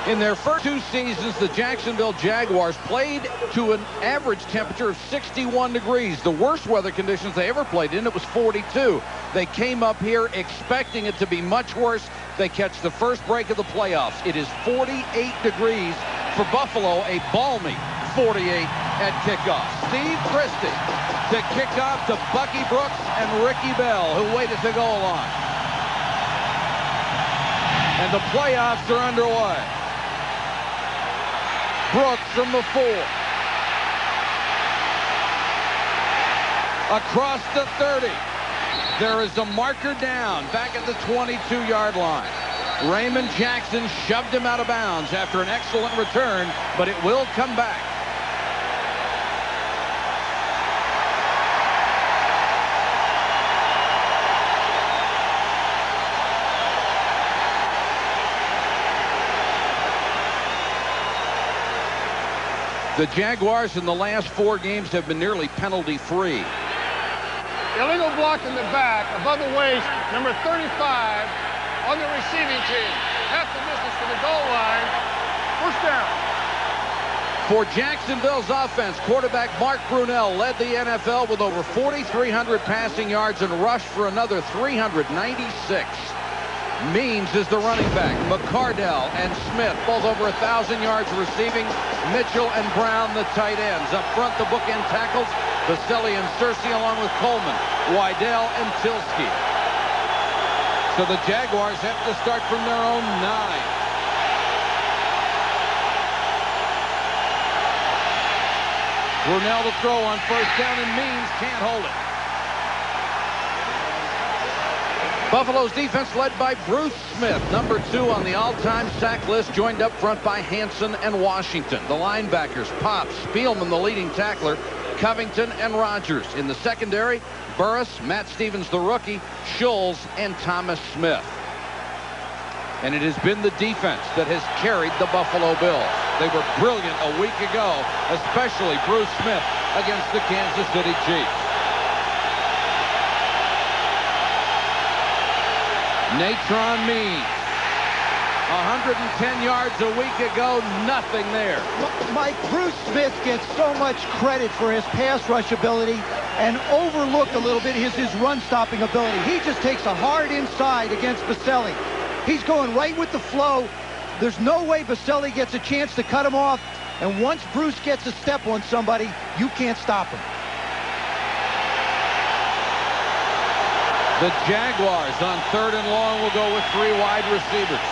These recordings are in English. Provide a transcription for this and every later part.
In their first 2 seasons, the Jacksonville Jaguars played to an average temperature of 61 degrees. The worst weather conditions they ever played in, it was 42. They came up here expecting it to be much worse. They catch the first break of the playoffs. It is 48 degrees for Buffalo, a balmy 48 at kickoff. Steve Christie to kick off to Bucky Brooks and Ricky Bell, who wait at the goal line. And the playoffs are underway. Brooks from the 4. Across the 30. There is a marker down back at the 22-yard line. Raymond Jackson shoved him out of bounds after an excellent return, but it will come back. The Jaguars in the last 4 games have been nearly penalty-free. Illegal block in the back, above the waist, number 35 on the receiving team. Half the distance to the goal line. First down. For Jacksonville's offense, quarterback Mark Brunell led the NFL with over 4,300 passing yards and rushed for another 396. Means is the running back. McCardell and Smith both over 1,000 yards receiving. Mitchell and Brown the tight ends. Up front, the bookend tackles. Baselli and Searcy along with Coleman, Wydell and Tilsky. So the Jaguars have to start from their own 9. Brunell to throw on first down, and Means can't hold it. Buffalo's defense led by Bruce Smith, number 2 on the all-time sack list, joined up front by Hanson and Washington. The linebackers, Pop, Spielman, the leading tackler, Covington and Rogers. In the secondary, Burris, Matt Stevens, the rookie, Schulz, and Thomas Smith. And it has been the defense that has carried the Buffalo Bills. They were brilliant a week ago, especially Bruce Smith against the Kansas City Chiefs. Natron Means, 110 yards a week ago, nothing there. Mike, Bruce Smith gets so much credit for his pass rush ability and overlooked a little bit his run-stopping ability. He just takes a hard inside against Baselli. He's going right with the flow. There's no way Baselli gets a chance to cut him off. And once Bruce gets a step on somebody, you can't stop him. The Jaguars on 3rd and long will go with 3 wide receivers.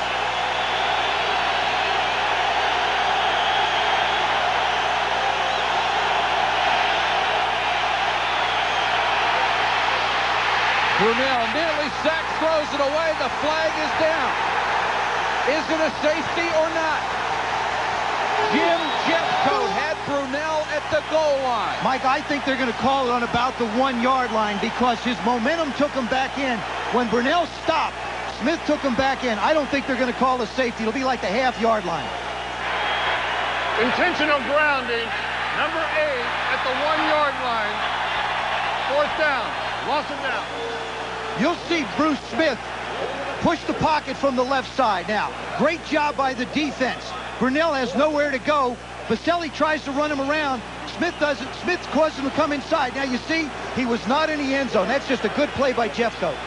Brunell nearly sacked, throws it away. The flag is down. Is it a safety or not? Jim Jeffcoat had Brunell at the goal line. Mike, I think they're going to call it on about the 1-yard line because his momentum took him back in. When Brunell stopped, Smith took him back in. I don't think they're going to call a safety. It'll be like the half-yard line. Intentional grounding, number 8 at the 1-yard line. 4th down. Loss of down. You'll see Bruce Smith push the pocket from the left side. Now, great job by the defense. Brunell has nowhere to go. Baselli tries to run him around. Smith doesn't. Smith causes him to come inside. Now you see, he was not in the end zone. That's just a good play by Jeffcoat.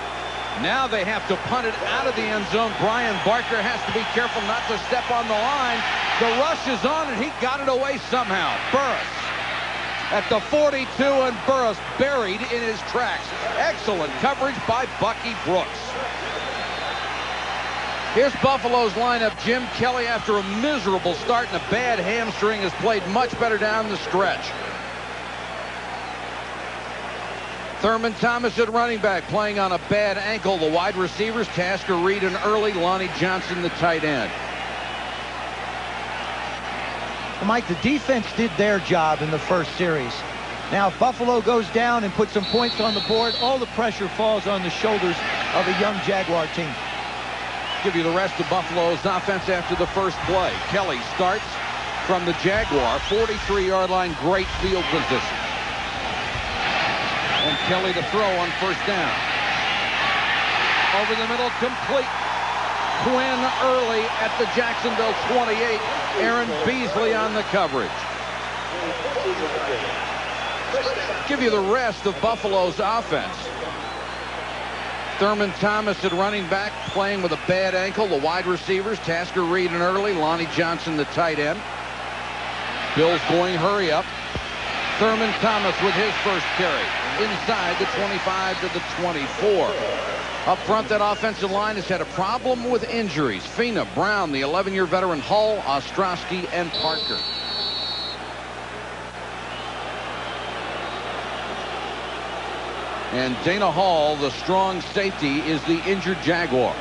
Now they have to punt it out of the end zone. Brian Barker has to be careful not to step on the line. The rush is on, and he got it away somehow. Burris at the 42, and Burris buried in his tracks. Excellent coverage by Bucky Brooks. Here's Buffalo's lineup. Jim Kelly, after a miserable start and a bad hamstring, has played much better down the stretch. Thurman Thomas at running back, playing on a bad ankle. The wide receivers, Tasker, Reed, and Early. Lonnie Johnson, the tight end. Mike, the defense did their job in the first series. Now, if Buffalo goes down and puts some points on the board, all the pressure falls on the shoulders of a young Jaguar team. Give you the rest of Buffalo's offense after the first play. Kelly starts from the Jaguar 43-yard line. Great field position. And Kelly to throw on first down. Over the middle, complete. Quinn early at the Jacksonville 28. Aaron Beasley on the coverage. Give you the rest of Buffalo's offense. Thurman Thomas at running back, playing with a bad ankle. The wide receivers, Tasker Reed and Early, Lonnie Johnson the tight end. Bills going hurry up. Thurman Thomas with his first carry. Inside the 25 to the 24. Up front, that offensive line has had a problem with injuries. Fina, Brown, the 11-year veteran, Hull, Ostrowski, and Parker. And Dana Hall, the strong safety, is the injured Jaguar.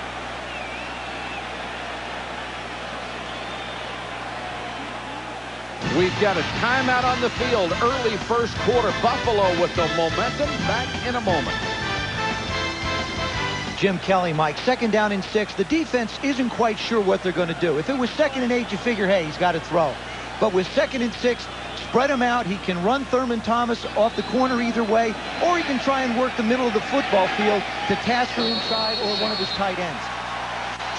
We've got a timeout on the field. Early first quarter. Buffalo with the momentum. Back in a moment. Jim Kelly, Mike, 2nd down and 6. The defense isn't quite sure what they're going to do. If it was 2nd and 8, you figure, hey, he's got to throw. But with 2nd and 6, spread him out. He can run Thurman Thomas off the corner either way, or he can try and work the middle of the football field to Tasker inside or one of his tight ends.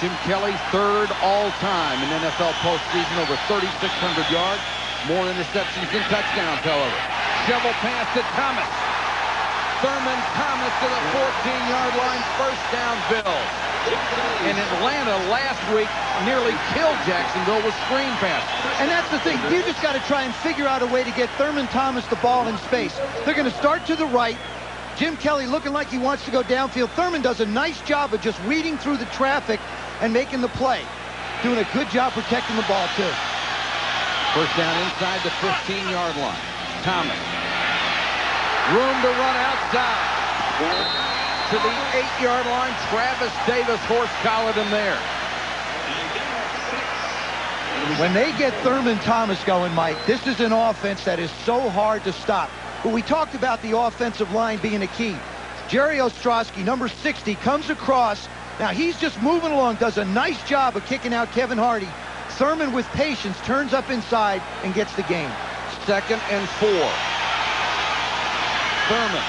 Jim Kelly, 3rd all-time in NFL postseason, over 3,600 yards. More interceptions than touchdowns, however. Shovel pass to Thomas. Thurman Thomas to the 14-yard line. First down, Bills. And Atlanta last week nearly killed Jacksonville with screen passes. And that's the thing. You just got to try and figure out a way to get Thurman Thomas the ball in space. They're going to start to the right. Jim Kelly looking like he wants to go downfield. Thurman does a nice job of just weeding through the traffic and making the play. Doing a good job protecting the ball, too. First down inside the 15-yard line. Thomas. Room to run outside. To the 8-yard line. Travis Davis horse-collared him there. When they get Thurman Thomas going, Mike, this is an offense that is so hard to stop. But we talked about the offensive line being a key. Jerry Ostrowski, number 60, comes across. Now he's just moving along, does a nice job of kicking out Kevin Hardy. Thurman with patience turns up inside and gets the game. 2nd and 4. Thurman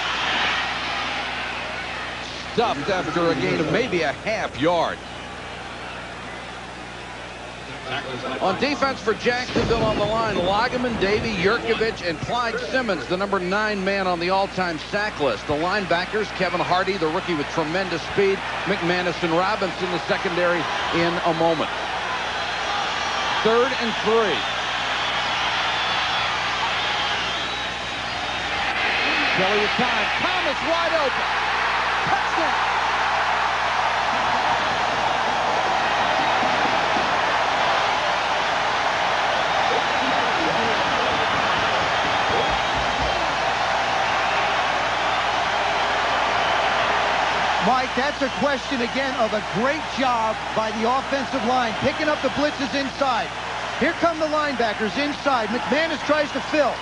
stuffed after a gain of maybe a half yard. On defense for Jacksonville on the line, Lageman, Davey, Yurkovich, and Clyde Simmons, the number 9 man on the all-time sack list. The linebackers, Kevin Hardy, the rookie with tremendous speed, McManus and Robinson, the secondary, in a moment. 3rd and 3. Kelly at time. Thomas wide open. Touchdown. Mike, that's a question again of a great job by the offensive line, picking up the blitzes inside. Here come the linebackers inside. McManus tries to fill.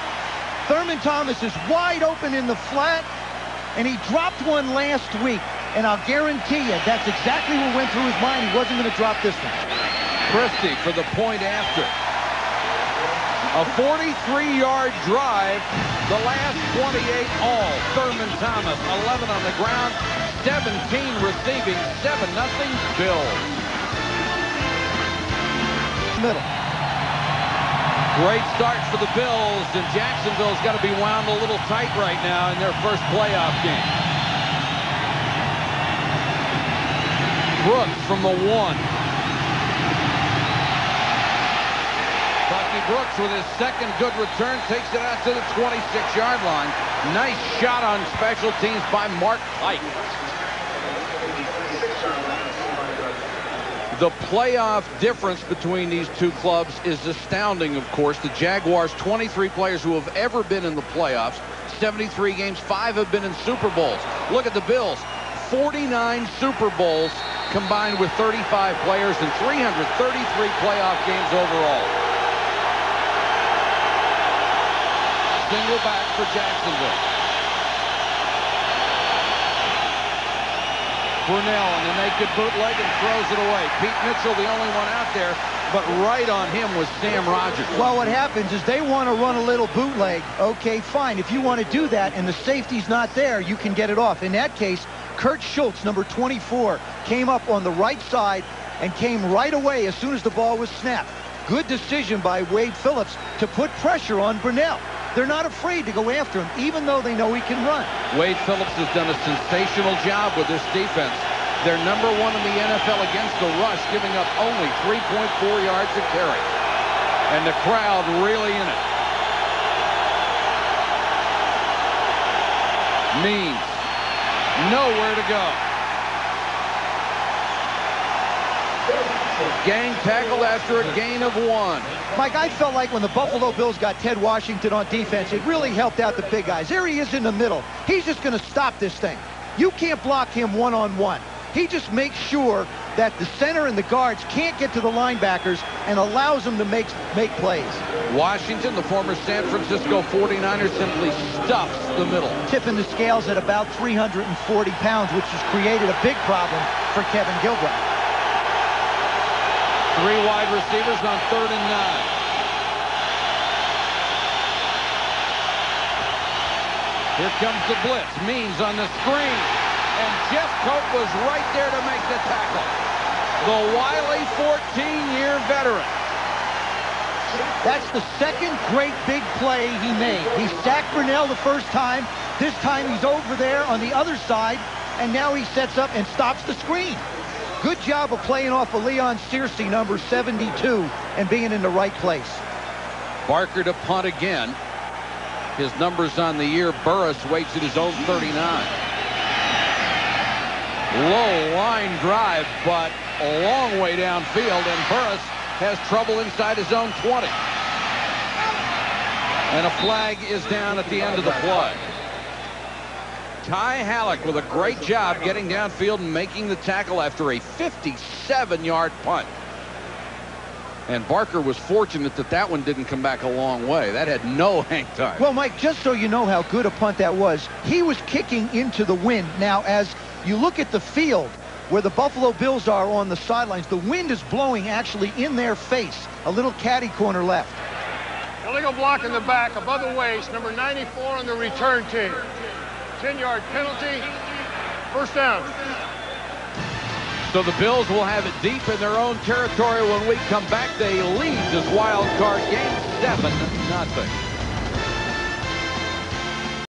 Thurman Thomas is wide open in the flat, and he dropped one last week. And I'll guarantee you, that's exactly what went through his mind. He wasn't going to drop this one. Christie for the point after. A 43-yard drive. The last 28 all. Thurman Thomas, 11 on the ground, 17 receiving, 7-0 Bills. Middle. Great start for the Bills, and Jacksonville's got to be wound a little tight right now in their first playoff game. Brooks from the 1. Bucky Brooks with his 2nd good return takes it out to the 26-yard line. Nice shot on special teams by Mark Pike. The playoff difference between these two clubs is astounding, of course. The Jaguars, 23 players who have ever been in the playoffs, 73 games, 5 have been in Super Bowls. Look at the Bills, 49 Super Bowls combined with 35 players and 333 playoff games overall. Single back for Jacksonville. Brunell in the naked bootleg and throws it away. Pete Mitchell, the only one out there, but right on him was Sam Rogers. Well, what happens is they want to run a little bootleg. Okay, fine. If you want to do that and the safety's not there, you can get it off. In that case, Kurt Schultz, number 24, came up on the right side, and came right away as soon as the ball was snapped. Good decision by Wade Phillips to put pressure on Brunell. They're not afraid to go after him, even though they know he can run. Wade Phillips has done a sensational job with this defense. They're number 1 in the NFL against the rush, giving up only 3.4 yards a carry. And the crowd really in it. Means nowhere to go. Gang tackled after a gain of 1. Mike, I felt like when the Buffalo Bills got Ted Washington on defense, it really helped out the big guys. There he is in the middle. He's just going to stop this thing. You can't block him one-on-one. He just makes sure that the center and the guards can't get to the linebackers and allows them to make plays. Washington, the former San Francisco 49er, simply stuffs the middle. Tipping the scales at about 340 pounds, which has created a big problem for Kevin Gilbride. 3 wide receivers on 3rd and 9. Here comes the blitz. Means on the screen. And Jeff Cope was right there to make the tackle. The wily 14-year veteran. That's the second great big play he made. He sacked Brunell the first time. This time he's over there on the other side. And now he sets up and stops the screen. Good job of playing off of Leon Searcy, number 72, and being in the right place. Barker to punt again. His numbers on the year. Burris waits at his own 39. Low line drive, but a long way downfield, and Burris has trouble inside his own 20. And a flag is down at the end of the play. Ty Halleck with a great job getting downfield and making the tackle after a 57-yard punt. And Barker was fortunate that that one didn't come back a long way. That had no hang time. Well, Mike, just so you know how good a punt that was, he was kicking into the wind. Now, as you look at the field where the Buffalo Bills are on the sidelines, the wind is blowing actually in their face. A little catty corner left. Illegal block in the back, above the waist, number 94 on the return team. 10-yard penalty, first down. So the Bills will have it deep in their own territory when we come back. They lead this wild card game 7-0.